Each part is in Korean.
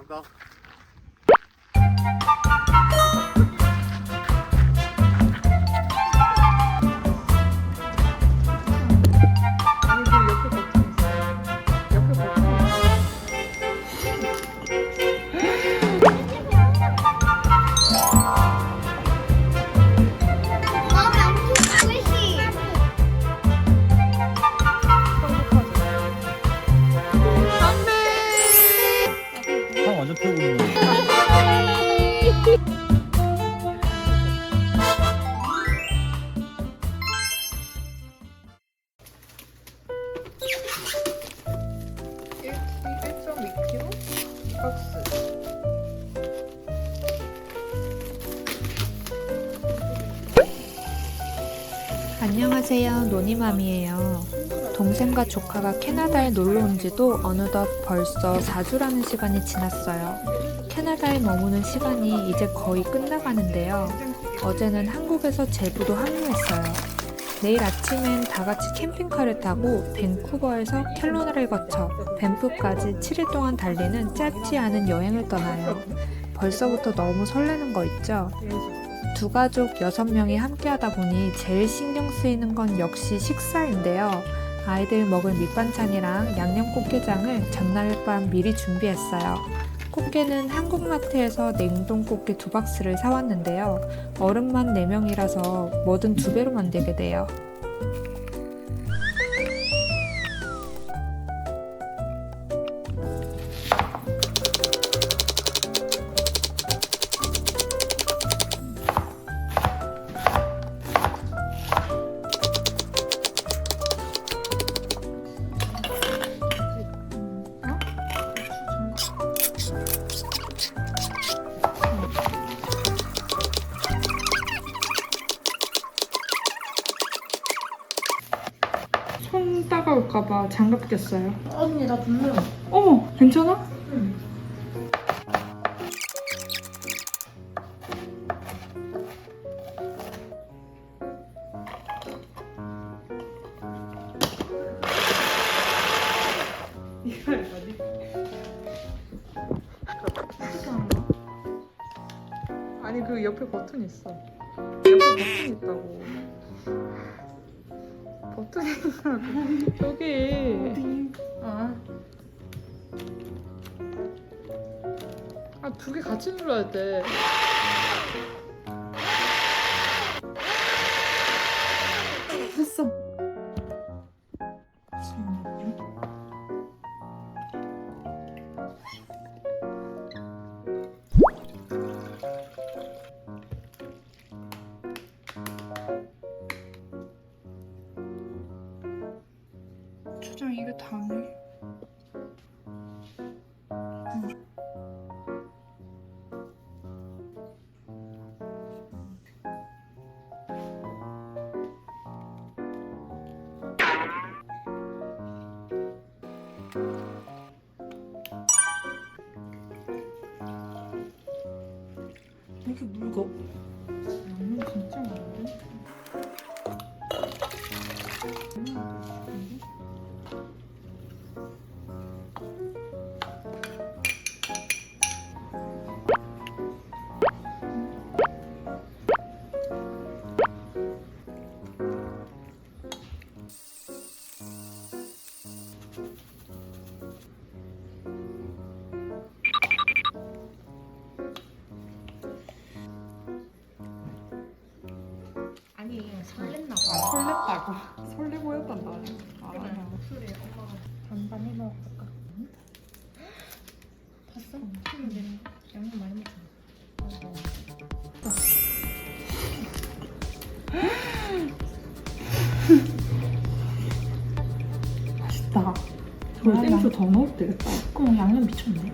감사합니다. 상 완전 펴고 있는 거. 박스. 안녕하세요, 노니맘이에요. 동생과 조카가 캐나다에 놀러 온 지도 어느덧 벌써 4주라는 시간이 지났어요. 캐나다에 머무는 시간이 이제 거의 끝나가는데요. 어제는 한국에서 제부도 합류했어요. 내일 아침엔 다 같이 캠핑카를 타고 밴쿠버에서 켈로나를 거쳐 밴프까지 7일 동안 달리는 짧지 않은 여행을 떠나요. 벌써부터 너무 설레는 거 있죠? 두 가족 6명이 함께 하다 보니 제일 신경 쓰이는 건 역시 식사인데요. 아이들 먹을 밑반찬이랑 양념 꽃게장을 전날 밤 미리 준비했어요. 꽃게는 한국마트에서 냉동 꽃게 2박스를 사왔는데요. 어른만 4명이라서 뭐든 2배로 만들게 돼요. 손 따가울까봐 장갑 꼈어요. 언니 나 분명. 어머, 괜찮아? 응. 이거 뭐지? 아니 그 옆에 버튼 있어. 옆에 버튼 있다고. 버튼이 있다고. 여기. 아, 아, 2개 같이 눌러야 돼. 됐어. 초장 이게 다네. 왜 이렇게 묽어? 양념 진짜 많은데? 아니 설렜나 봐. 설렜다고. 설레 보였단 말이야. 그래. 목소리에 엄마가 반반 해 먹을까? 봤어? 근데 양념 많이 먹잖아. 맛있다. 저걸 땡초 더 넣어도 되겠다. 그럼 양념 미쳤네.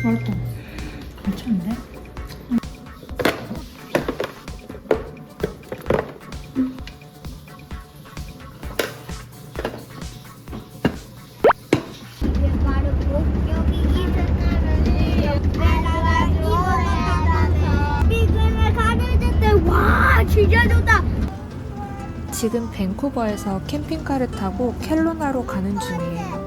맛있다. 미쳤네. 바로 여기 있었다는 미국을 가려줄 때와 진짜 좋다. 지금 밴쿠버에서 캠핑카를 타고 켈로나로 가는 중이에요.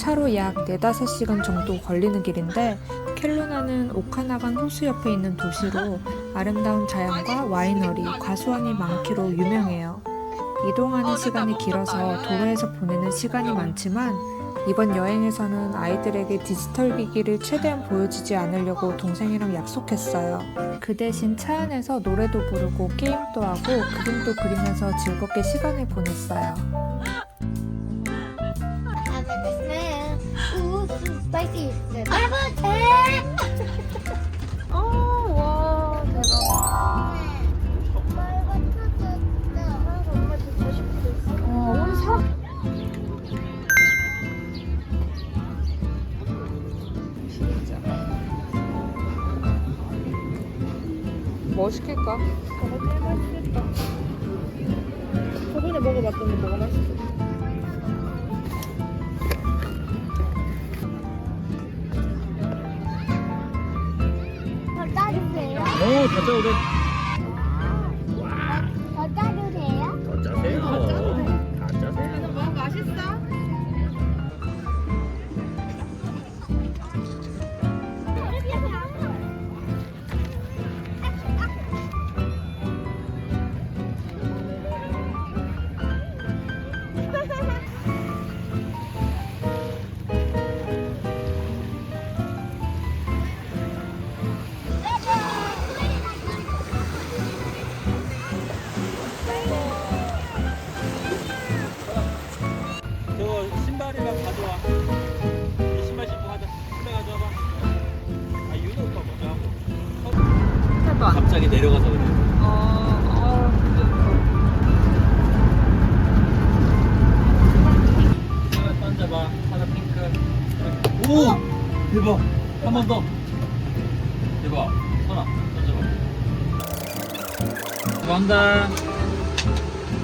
차로 약 4-5시간 정도 걸리는 길인데 켈루나는 오카나간 호수 옆에 있는 도시로 아름다운 자연과 와이너리, 과수원이 많기로 유명해요. 이동하는 시간이 길어서 도로에서 보내는 시간이 많지만 이번 여행에서는 아이들에게 디지털 기기를 최대한 보여주지 않으려고 동생이랑 약속했어요. 그 대신 차 안에서 노래도 부르고 게임도 하고 그림도 그리면서 즐겁게 시간을 보냈어요. 스파이시. 와 대박. 엄마 듣고 싶어. 우리 사람. 진짜. 뭐 시킬까? 저거 제일 맛있겠다. 저번에 먹어봤더니 뭐가 맛있어? 더 짜주세요. 더 짜도 돼. 더 짜주세요. 더 짜세요. 다 짜세요. 뭐 맛있어? 저 신발이랑 가져와. 이 신발 신고 하자. 신발 가져와봐. 아 윤호 오빠 먼저 하고. 해봐. 갑자기 내려가서 그래. 하나 던져봐. 하나 핑크. 오! 대박. 한 번 더. 대박. 선아 던져봐. 들어간다.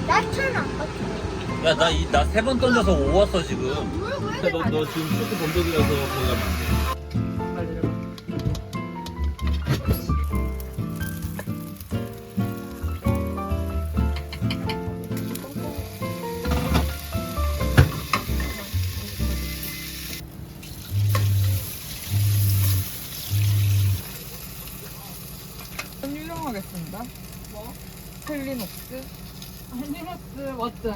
나처럼. 야, 나 3번 던져서 5 왔어, 지금. 근데 너 지금 초코 범벅이라서 거기 가면 안 돼. 유명하겠습니다. 뭐? 펠리녹스? 펠리녹스 맞지?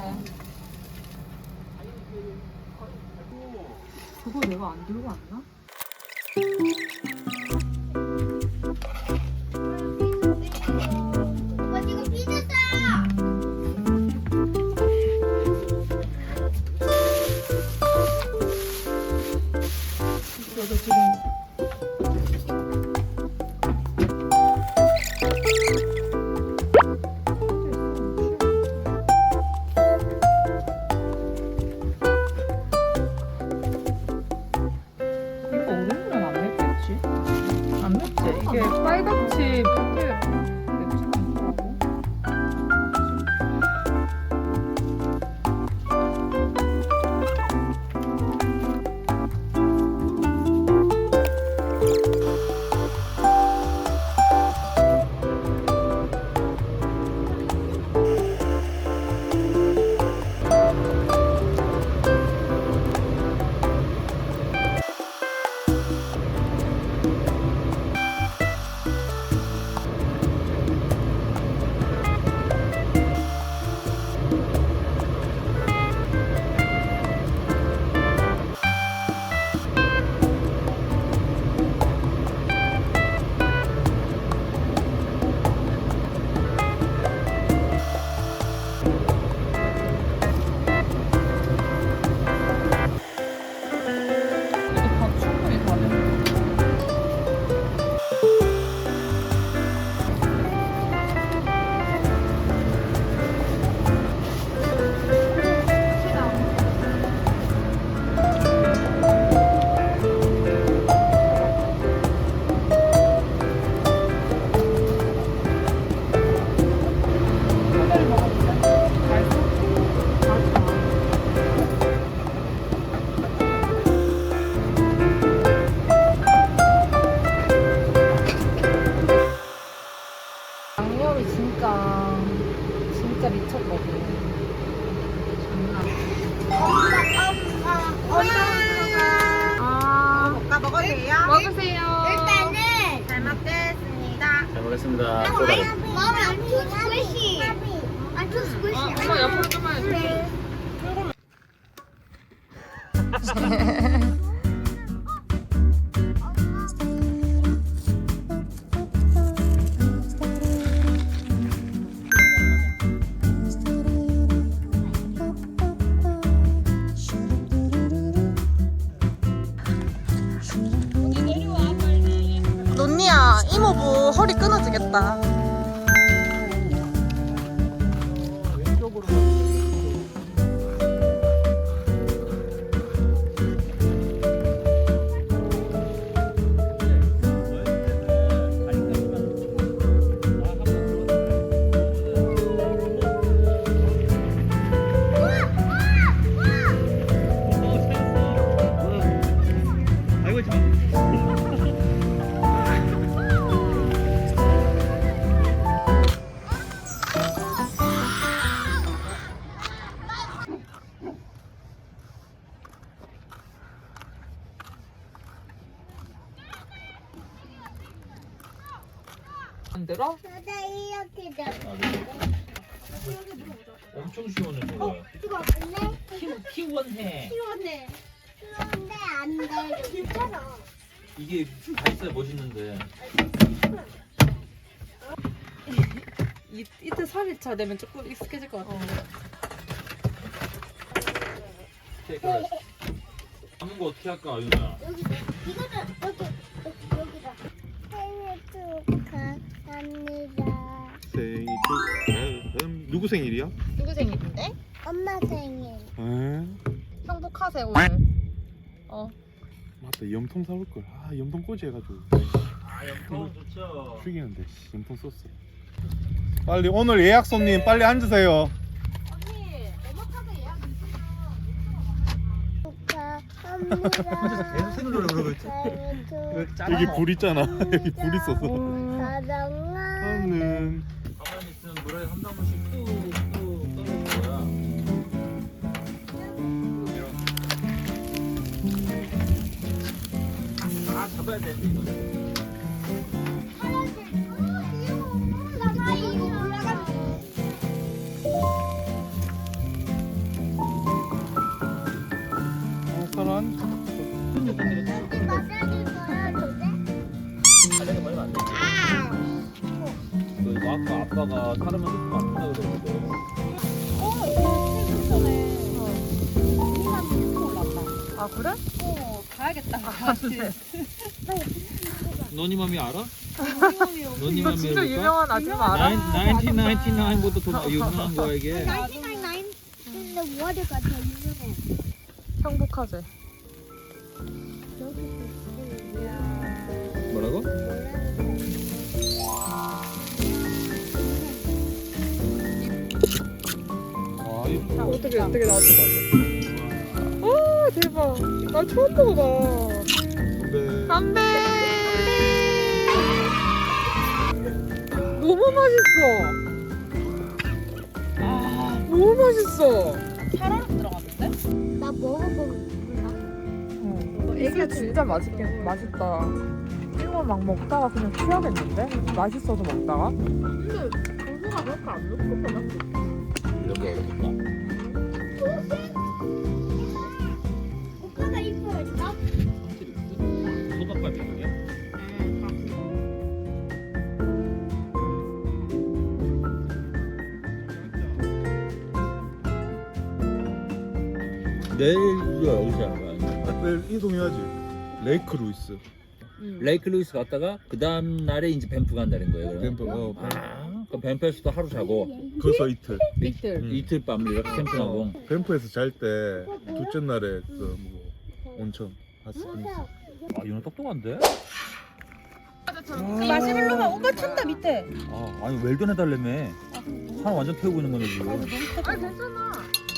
그거 내가 안 들고 왔나? 오빠 지금 삐졌다. 그래서 지금 이거 오렌지는 안 맵겠지? 안 맵지? 이게 빨갛지 그렇게 맵지는 않더라고. 먹으세요. 일단은 잘 먹겠습니다. 잘 먹겠습니다. 꼬다리. I'm too squishy. I'm too squishy. 엄마 옆으로 좀만 해줄게. 논니야, 이모부 허리 끊어지겠다. 왼쪽으로. 아이고 참. 안 들어? 저도 이렇게 돼. 엄청 시원해 저거. 뜨겁네. 키원해. 시원해. 시원한데 안 돼. 진짜로. 이게 다 있어야 멋있는데. 이틀 3일차 되면 조금 익숙해질 것 같아. 그래. 남은 거 어떻게 할까 아윤아? 여기다. 이거는 여기다. 생일 축하합니다. 생일 누구 생일이야? 누구 생일인데? 엄마 생일. 행복하세요 오늘. 맞다 염통 사올 걸. 아 염통 꽂이 해가지고 아 염통 좋죠. 죽이는데 씨, 염통 썼어. 빨리 오늘 예약 손님 빨리 앉으세요. 언니, 오마카세 예약 축하합니다. 계속 생일 노래 부르고 있지. 생일 여기 불 있잖아. 여기 불 있어서. 축하합니다. 하는 가만히 있으면 물에 한 방울씩 뚝뚝 떨어질 거야. 아 잡아야 돼 이거. 사람 가려면 걸리면 안 돼. 그 이거 아까 아빠가 사람한테 좀 아프다 그랬거든. 아 그래? 가야겠다. 너니 맘이 알아? 너니 이거 맘이 진짜 유명한 아줌마 알아? 1999보다 더 유명한 거야 이게. 1999 근데 워드가 더 유명해. 행복하세. 뭐라고? 아 이 어떻게 나왔지? 와 대박. 나 처음 먹어봐. 근데 담배. 너무 맛있어. 너무 맛있어. 사라로 들어갔는데? 나 먹어보면 이게 진짜 맛있다. 이거 막 먹다가 그냥 취하겠는데? 맛있어서 먹다가? 근데 고수가 그렇게 안 넣었구나. 이렇게 어렵다. 오빠가 이뻐했어? 소박밥이 그게? 내일도 여기서 알아. 내일 이동해야지. 레이크 루이스. 레이크 루이스 갔다가 그 다음 날에 이제 밴프 간다는 거예요. 그럼? 뱀프 그럼 밴프에서도 하루 자고 거기서 이틀. 이틀. 이틀 밤을 이렇게 캠핑하고. 뱀프에서 잘 때 둘째 날에 그 뭐 온천 핫스프링스. 아 윤호 똑똑한데? 마시멜로가 오빠 찬다 밑에. 아 아니 웰던 해달라며. 사람 완전 태우고 있는 거네 지금. 아니 괜찮아.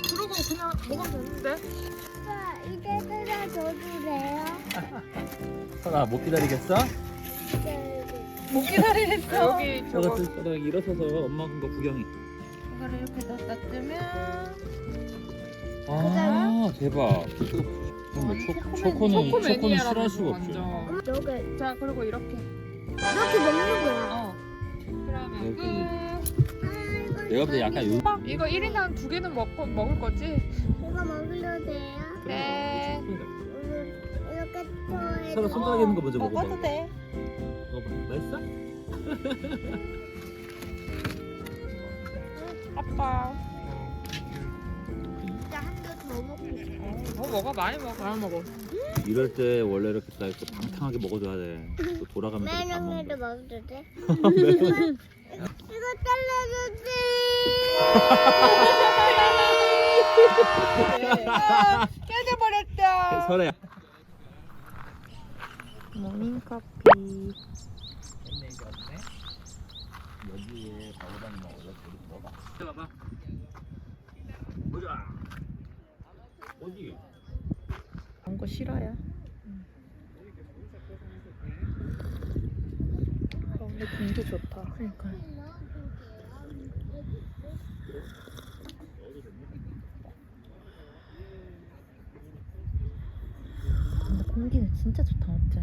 그러고 그냥 먹으면 되는데? 오빠 이제 뜯어줘도 돼요? 하나 못 기다리겠어? 못 기다리겠어. 여기 저거 저거 저거 일어서서 엄마 거 구경해. 이거를 이렇게 넣었다 뜨면 아 대박. 뭐 초코는 싫어할 수가 없죠. 이렇게 자 그리고 이렇게. 먹는 거야. 그러면 끝. 내가 볼 때 약간 요. 이거 1인당 2개는 먹을 거지? 이거 먹으려도 돼요? 네. 이렇게 또 서로 손가락 있는 거 먼저 먹어봐. 먹어도 돼. 먹어봐. 맛있어? 아빠. 진짜 한 개 더 먹고 싶어. 먹어 많이 먹어. 이럴 때 원래 이렇게 딱 방탕하게 먹어줘야 돼. 또 돌아가면서 밥 매형에도 먹는다. 먹어도 돼? 이거 잘라주지. 깨져버렸다. 설에. 모닝커피. 여기에 바로당 먹어서 먹어봐. 봐봐. 보자. 어디? 그런 거 싫어요. 근데 공기 좋다. 그러니까. 근데 공기는 진짜 좋다, 맞지?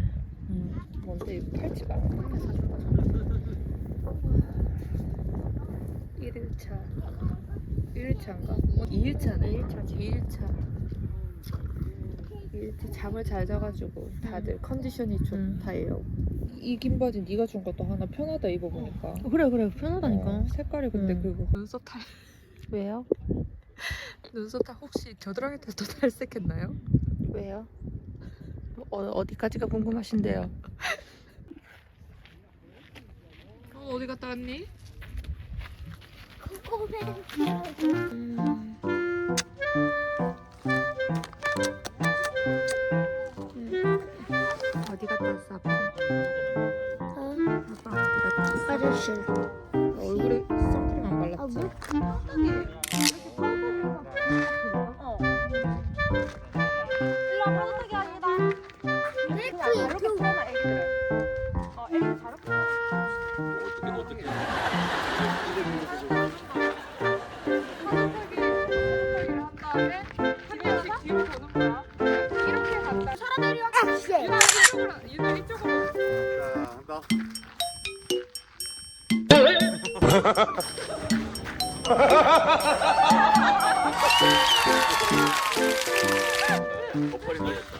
뭔데 이거 팔찌 봐. 1일차. 1일차인가? 2일차네. 2일차. 2일차 잠을 잘 자가지고 다들 컨디션이 좋다예요. 이 긴 바지 네가 준 것도 하나 편하다 입어보니까. 그래 편하다니까. 색깔이 근데 응. 그거 눈썹 탈. 왜요? 눈썹 탈 혹시 겨드랑이 탈도 탈색했나요? 왜요? 어디까지가 궁금하신데요? 어디 갔다 왔니? 어디 갔다 왔어, 아빠? 아빠 어디 갔다 왔어? 화장실. 얼굴에 선크림 안 발랐지? 어떻게? 뒤로 도는 거야. 이렇게 간다. 액션. 이쪽으로. 자, 한다. 버퍼링 걸렸다.